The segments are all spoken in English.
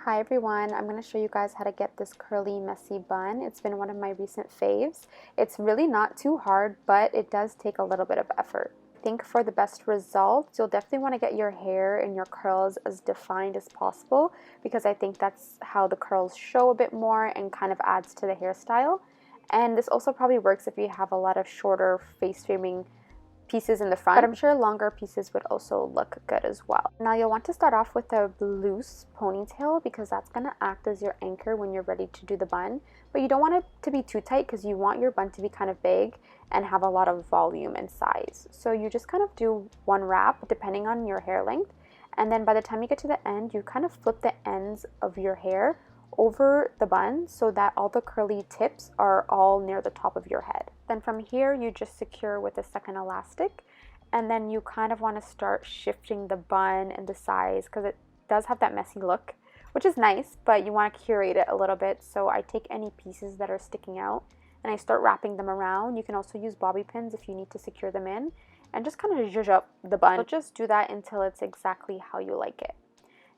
Hi everyone, I'm going to show you guys how to get this curly messy bun. It's been one of my recent faves. It's really not too hard, but it does take a little bit of effort. I think for the best results, you'll definitely want to get your hair and your curls as defined as possible because I think that's how the curls show a bit more and kind of adds to the hairstyle. And this also probably works if you have a lot of shorter face framing pieces in the front, but I'm sure longer pieces would also look good as well. Now you'll want to start off with a loose ponytail because that's going to act as your anchor when you're ready to do the bun, but you don't want it to be too tight because you want your bun to be kind of big and have a lot of volume and size. So you just kind of do one wrap depending on your hair length, and then by the time you get to the end, you kind of flip the ends of your hair over the bun so that all the curly tips are all near the top of your head. Then from here you just secure with a second elastic, and then you kind of want to start shifting the bun and the size because it does have that messy look, which is nice, but you want to curate it a little bit. So I take any pieces that are sticking out and I start wrapping them around. You can also use bobby pins if you need to secure them in, and just kind of zhuzh up the bun. So just do that until it's exactly how you like it.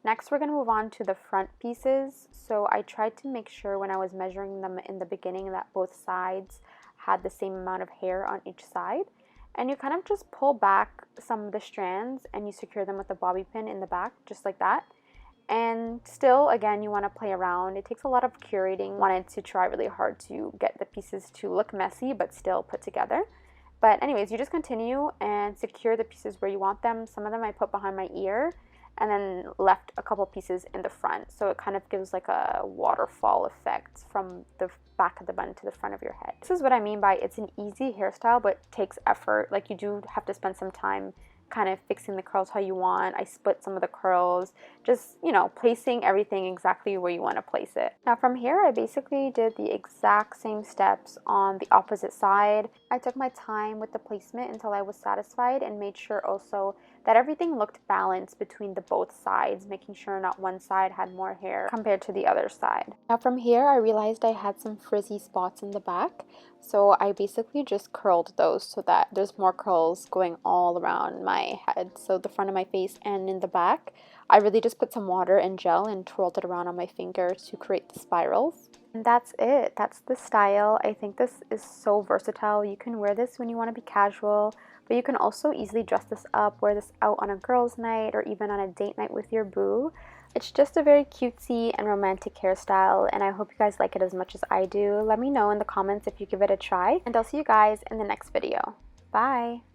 Next, we're going to move on to the front pieces. So I tried to make sure when I was measuring them in the beginning that both sides had the same amount of hair on each side. And you kind of just pull back some of the strands and you secure them with a bobby pin in the back, just like that. And still, again, you want to play around. It takes a lot of curating. Wanted to try really hard to get the pieces to look messy but still put together. But anyways, you just continue and secure the pieces where you want them. Some of them I put behind my ear, and then left a couple pieces in the front, so it kind of gives like a waterfall effect from the back of the bun to the front of your head. This is what I mean by it's an easy hairstyle but takes effort. Like, you do have to spend some time kind of fixing the curls how you want. I split some of the curls, just, you know, placing everything exactly where you want to place it. Now from here, I basically did the exact same steps on the opposite side. I took my time with the placement until I was satisfied and made sure also that everything looked balanced between the both sides, making sure not one side had more hair compared to the other side. Now from here, I realized I had some frizzy spots in the back, so I basically just curled those so that there's more curls going all around my head, so the front of my face and in the back. I really just put some water and gel and twirled it around on my finger to create the spirals. And that's it. That's the style. I think this is so versatile. You can wear this when you want to be casual, but you can also easily dress this up, wear this out on a girls' night or even on a date night with your boo. It's just a very cutesy and romantic hairstyle, and I hope you guys like it as much as I do. Let me know in the comments if you give it a try, and I'll see you guys in the next video. Bye!